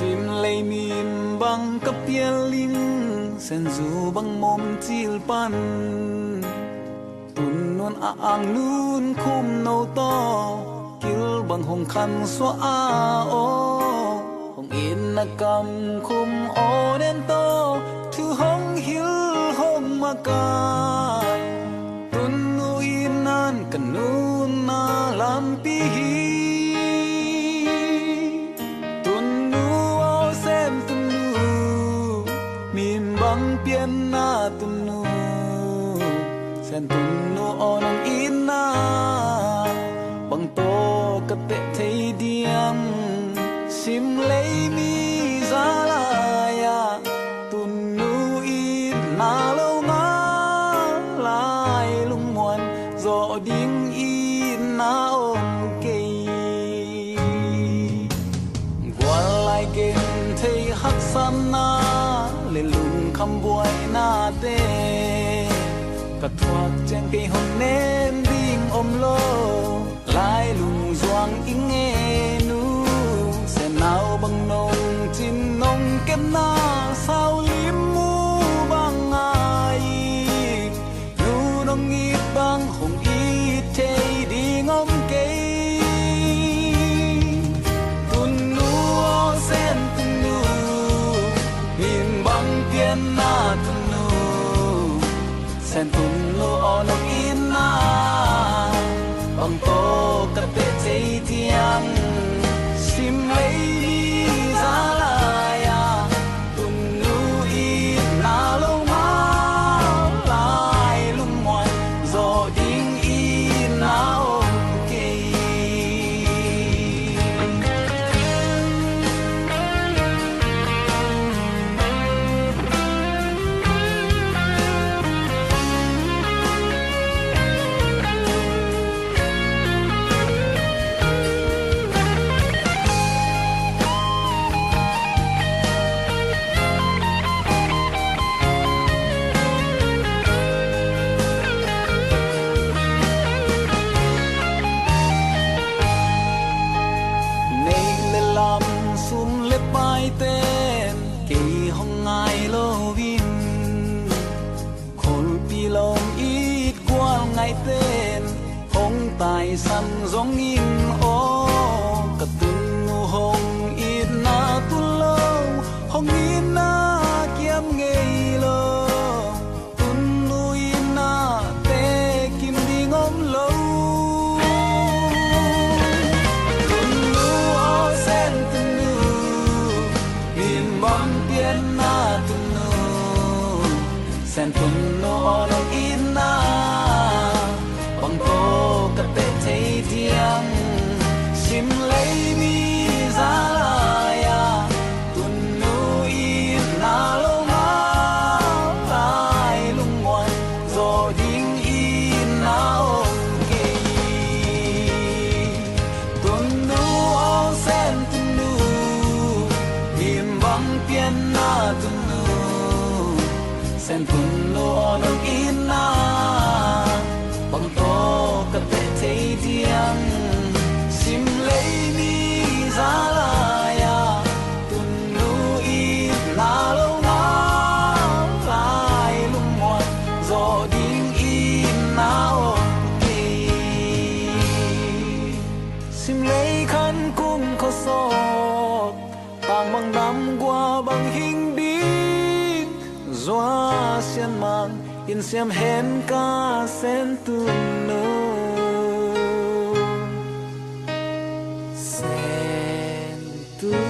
sim lấy mìm bằng cấp tia linh sen dù bằng mồm chill pan tun non ang nun khum nâu to kil bằng hồng khăn xóa o hồng in na cầm khum o đen to thu hồng hil hồng makai tun nu in nan kanun na lampi pian na tunu sen tunu onong ina bang to kate thei diam sim lei mi zalaya tunu in na lo nga lai lung muan zo ding in na om kei gwal lai gen thei hak sam na le lung kham buai na te ka thuak chen ke hon nem ding om lo lai lung zuang ing nge nu se nau bang nong chin nong kem na sao lim mu bang ai nu nong ngit bang hong i te ding om ke tun nu o sen tun nu min bang pian na tun nu sen tun nu onong in na bang to ka te chei tiang sim lei ni za la ya tun nu in na lo ma lai lung moan zo ding in na om ke ten kỳ hong ngai lo vin khol pi lom ít qual ngai ten hong tai san zong in o ka tun nu hong ít na tu lo hong in na kiam ngei lo tun nu in na te kim ding om lo sen tun no onong in na bang to ka te thei diam sim lei mi za la ya tun nu in na lo ma lai lung moan zo ding in na om ke tun nu o sen tun nu bim bang pian na tun nu sen tun nu onong in na bang to ka te thei diam sim lei ni za la ya tun nu in na lo ma lai lung moan zo ding in na om ke sim lei khan kum kho so tang bang dam qua bang hing bi zoa sian mang in siam hen ka sen tun nu sen tun